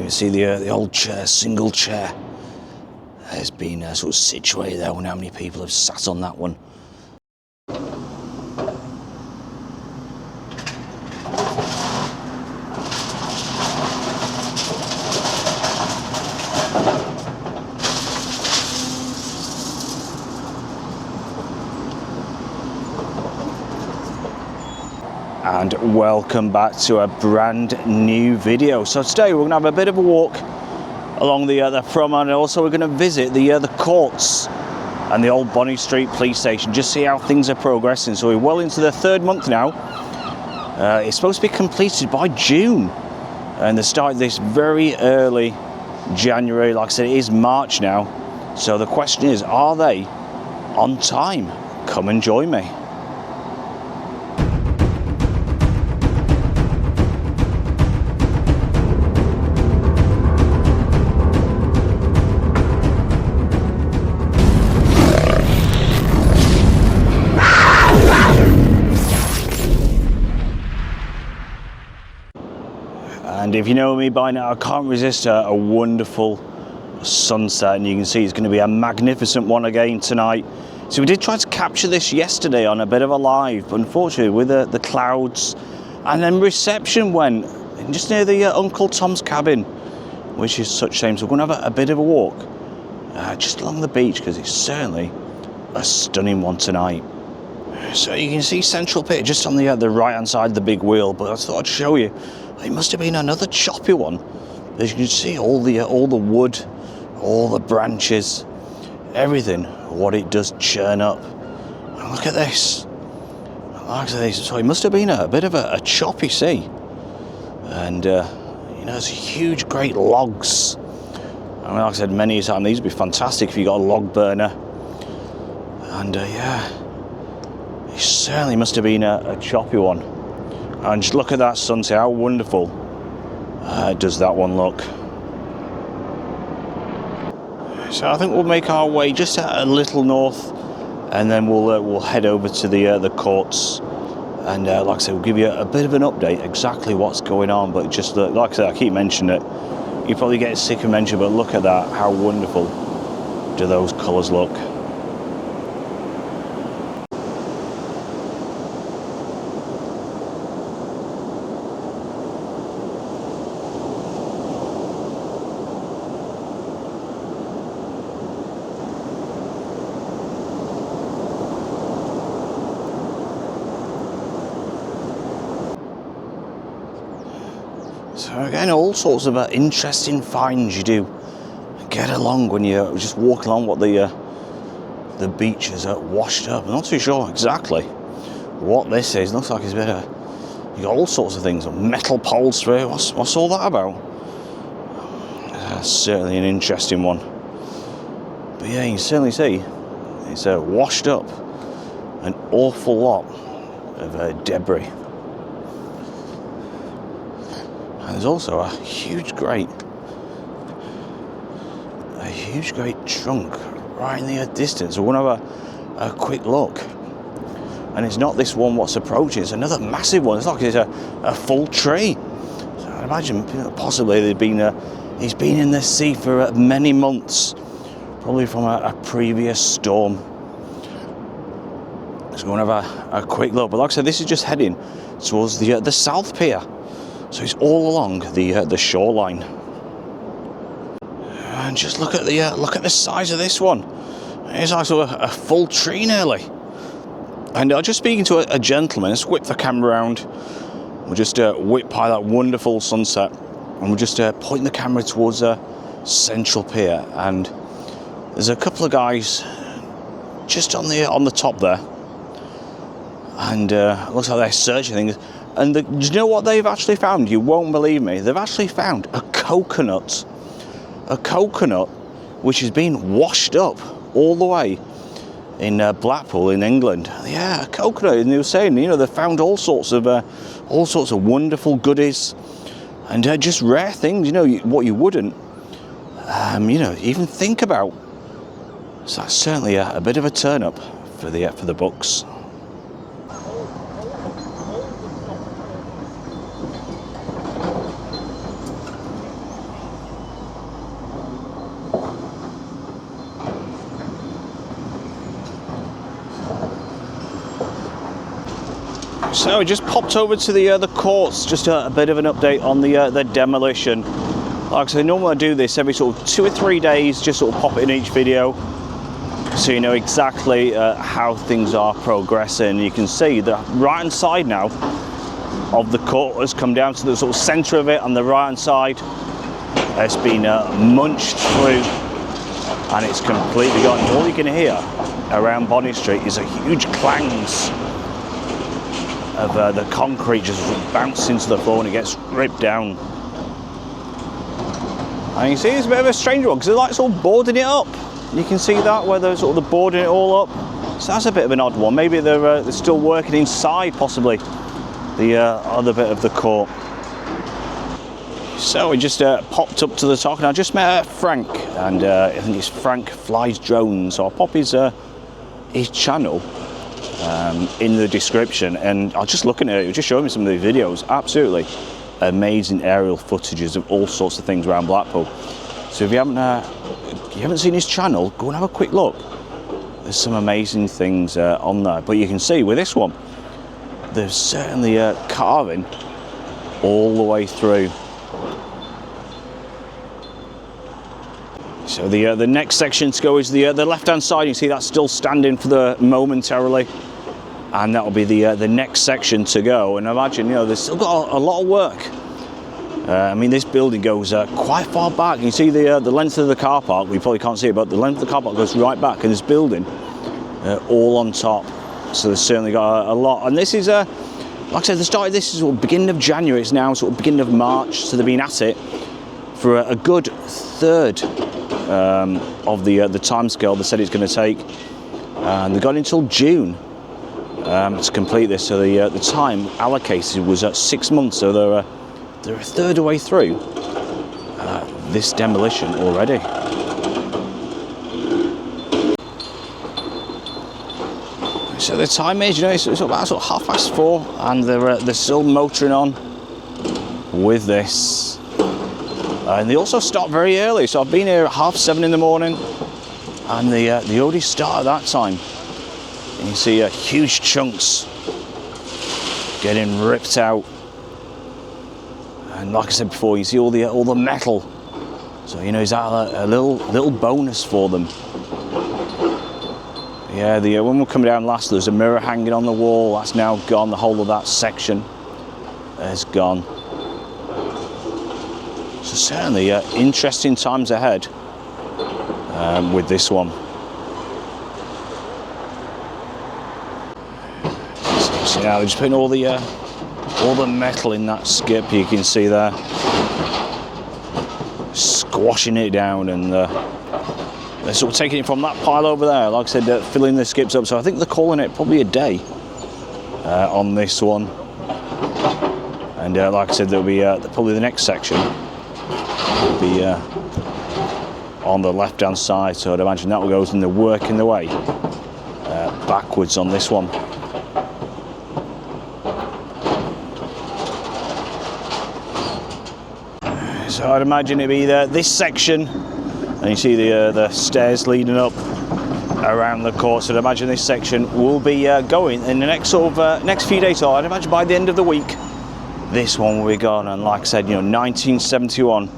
can see the old chair, single chair, has been sort of situated there. I wonder how many people have sat on that one. And welcome back to a brand new video. So today we're going to have a bit of a walk along the promenade, and also we're going to visit the courts and the old Bonny Street police station, just see how things are progressing. So we're well into the third month now. It's supposed to be completed by June, and they started this very early January. Like I said, it is March now, so the question is, are they on time? Come and join me. And if you know me by now, I can't resist a wonderful sunset, and you can see it's going to be a magnificent one again tonight. So we did try to capture this yesterday on a bit of a live, but unfortunately with the clouds, and then reception went just near the Uncle Tom's cabin, which is such a shame. So we're going to have a bit of a walk just along the beach, because it's certainly a stunning one tonight. So you can see Central Pier just on the right hand side of the big wheel, but I thought I'd show you. It must have been another choppy one. As you can see, all the wood, all the branches, everything, what it does churn up. And look at this. Look at this. So it must have been a bit of a choppy sea. And you know, there's huge, great logs. I mean, like I said many times, these would be fantastic if you got a log burner. And yeah, it certainly must have been a choppy one. And just look at that sunset, how wonderful does that one look. So I think we'll make our way just a little north, and then we'll head over to the courts. And like I said, we'll give you a bit of an update exactly what's going on. But just like I said, I keep mentioning it. You probably get sick of mentioning, but look at that, how wonderful do those colours look. So again, all sorts of interesting finds you do get along when you just walk along what the beach is washed up. I'm not too sure exactly what this is. Looks like it's a bit of, you got all sorts of things, metal poles through. What's all that about? Certainly an interesting one. But yeah, you can certainly see it's washed up an awful lot of debris. And there's also a huge great trunk right in the distance. So we're going to have a quick look. And it's not this one what's approaching, it's another massive one. It's like it's a full tree. So I'd imagine possibly he's been in the sea for many months, probably from a previous storm. So we're going to have a quick look. But like I said, this is just heading towards the South Pier. So it's all along the shoreline. And just look at the size of this one. It's also a full tree nearly. And I was just speaking to a gentleman. Let's whip the camera around. We'll just whip by that wonderful sunset, and we'll just point the camera towards Central Pier. And there's a couple of guys just on the top there, and it looks like they're searching things. And do you know what they've actually found? You won't believe me. They've actually found a coconut which has been washed up all the way in Blackpool in England. Yeah, a coconut. And they were saying, you know, they found all sorts of wonderful goodies, and just rare things. You know, what you wouldn't, you know, even think about. So that's certainly a bit of a turn up for the books. So I just popped over to the courts, just a bit of an update on the demolition. Like I said, normally I do this every sort of 2 or 3 days, just sort of pop it in each video, so you know exactly how things are progressing. You can see the right hand side now of the court has come down to the sort of centre of it on the right hand side. It's been munched through and it's completely gone. All you can hear around Bonny Street is a huge clangs of the concrete just bounces into the floor and it gets ripped down. And you see it's a bit of a strange one because they're like sort of boarding it up. You can see that where they're sort of boarding it all up. So that's a bit of an odd one. Maybe they're still working inside possibly the other bit of the court. So we just popped up to the top and I just met Frank, and I think it's Frank Flies Drones. So I'll pop his channel in the description, and I was just looking at it, he was just showing me some of the videos. Absolutely amazing aerial footages of all sorts of things around Blackpool. So if you haven't seen his channel, go and have a quick look. There's some amazing things on there. But you can see with this one, there's certainly carving all the way through. So the next section to go is the left-hand side. You see that's still standing for the momentarily, and that will be the next section to go. And imagine, you know, there's still got a lot of work. I mean, this building goes quite far back. You see the length of the car park. We probably can't see it, but the length of the car park goes right back, and this building all on top. So there's certainly got a lot. And this is like I said, the start of this is sort of beginning of January. It's now sort of beginning of March. So they've been at it for a good third of the time scale they said it's going to take, and they got until June to complete this. So the time allocated was at 6 months. So they're a third of the way through this demolition already. So the time is, you know, it's about sort of 4:30, and they're still motoring on with this. And they also start very early. So I've been here at 7:30 in the morning, and they already start at that time. And you see huge chunks getting ripped out. And like I said before, you see all the metal. So you know, is that a little bonus for them? Yeah, when we were coming down last, there was a mirror hanging on the wall. That's now gone. The whole of that section is gone. So certainly interesting times ahead with this one. So now they're just putting all the metal in that skip. You can see there, squashing it down, and they're sort of taking it from that pile over there. Like I said, filling the skips up. So I think they're calling it probably a day on this one. And like I said, there'll be probably the next section will be on the left-hand side. So I'd imagine that will go in the working the way backwards on this one. So I'd imagine it'd be this section, and you see the stairs leading up around the court. So I'd imagine this section will be going in the next sort of next few days. So I'd imagine by the end of the week, this one will be gone. And like I said, you know, 1971,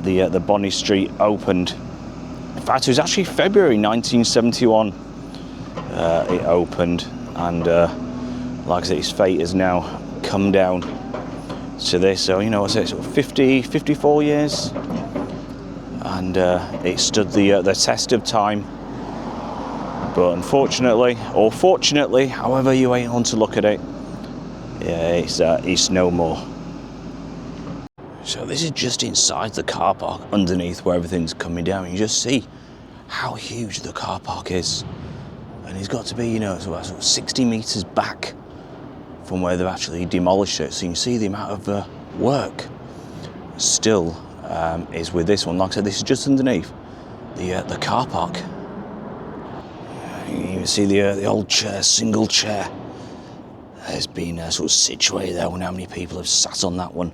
the Bonny Street opened. In fact, it was actually February 1971 it opened, and like I said, its fate has now come down to this. So you know, I say sort of 54 years, and it stood the test of time. But unfortunately, or fortunately, however you ain't on to look at it, yeah, it's no more. So this is just inside the car park, underneath where everything's coming down. You just see how huge the car park is, and it's got to be, you know, sort of 60 metres back from where they've actually demolished it. So you can see the amount of work still is with this one. Like I said, this is just underneath the car park. You can see the old chair, single chair, has been sort of situated there. I wonder how many people have sat on that one.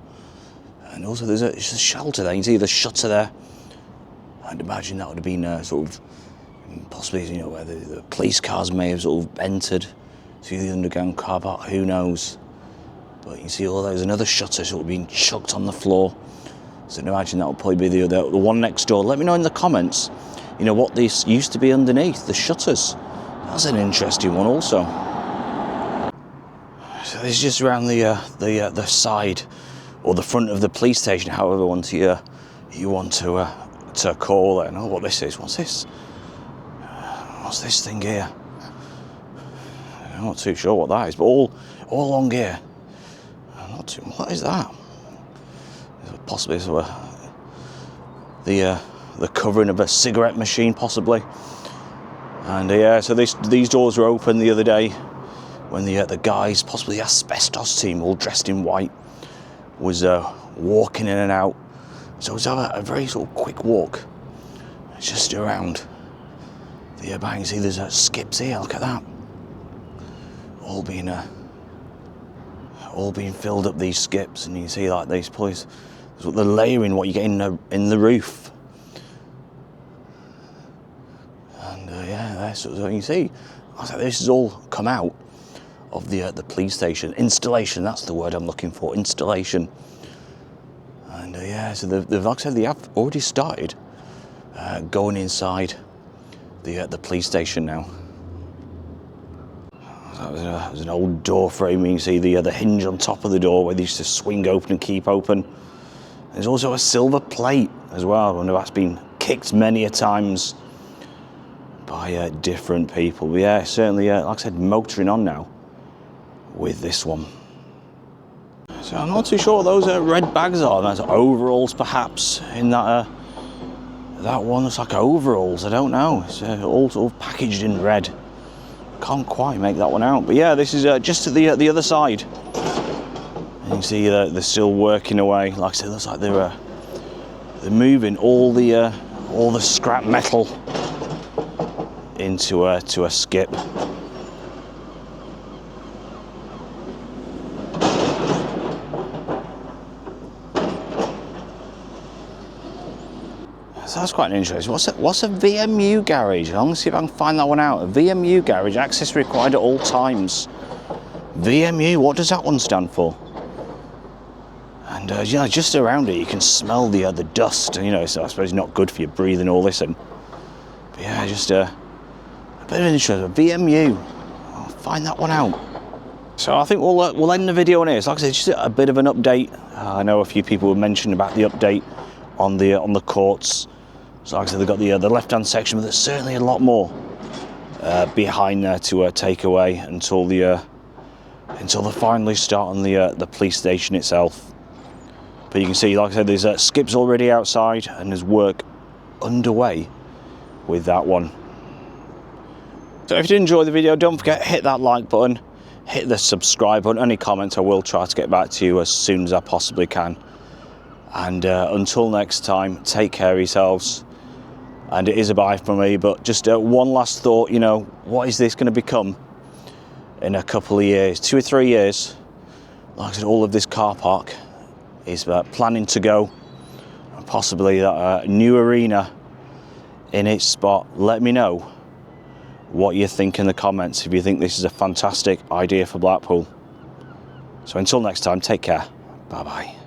And also there's a shelter there. You can see the shutter there. I'd imagine that would have been sort of possibly, you know, where the police cars may have sort of entered See the underground car park, who knows? But you can see all those, another shutter sort of being chucked on the floor. So I imagine that will probably be the one next door. Let me know in the comments, you know, what this used to be underneath, the shutters. That's an interesting one also. So this is just around the side, or the front of the police station, however you want to call it. I know what this is. What's this? What's this thing here? I'm not too sure what that is, but all along here. What is that? Possibly sort of the covering of a cigarette machine, possibly. And yeah, so these doors were open the other day when the guys, possibly the asbestos team, all dressed in white, was walking in and out. So it was a very sort of quick walk, just around the bank. See, there's skips here. Look at that. All being filled up, these skips, and you can see like these pulleys. The layering, what you get in the roof. And yeah, that's so you can see. This has all come out of the police station installation. That's the word I'm looking for. Installation. And yeah, so they've, like I said, they have already started going inside the police station now. That was an old door frame. You can see the hinge on top of the door where they used to swing open and keep open. There's also a silver plate as well. I wonder if that's been kicked many a times by different people. But yeah, certainly, like I said, motoring on now with this one. So I'm not too sure what those red bags are. That's overalls, perhaps, in that one. Looks like overalls. I don't know. It's all sort of packaged in red. Can't quite make that one out. But yeah, this is just to the other side. And you can see they're still working away. Like I said, it looks like they're moving all the scrap metal into to a skip. So that's quite interesting. What's a VMU garage? I'm going to see if I can find that one out. A VMU garage, access required at all times. VMU, what does that one stand for? And yeah, just around it you can smell the dust. You know, so I suppose not good for you breathing all this in. But yeah, just a bit of an interest. VMU, I'll find that one out. So I think we'll end the video on here. So like I said, just a bit of an update. I know a few people have mentioned about the update on the courts. So like I said, they've got the left-hand section, but there's certainly a lot more behind there to take away until they finally start on the police station itself. But you can see, like I said, there's skips already outside, and there's work underway with that one. So if you did enjoy the video, don't forget, hit that like button, hit the subscribe button. Any comments, I will try to get back to you as soon as I possibly can. And until next time, take care of yourselves. And it is a bye from me, but just one last thought, you know, what is this going to become in a couple of years, 2 or 3 years? Like I said, all of this car park is planning to go, and possibly that new arena in its spot. Let me know what you think in the comments, if you think this is a fantastic idea for Blackpool. So until next time, take care. Bye bye.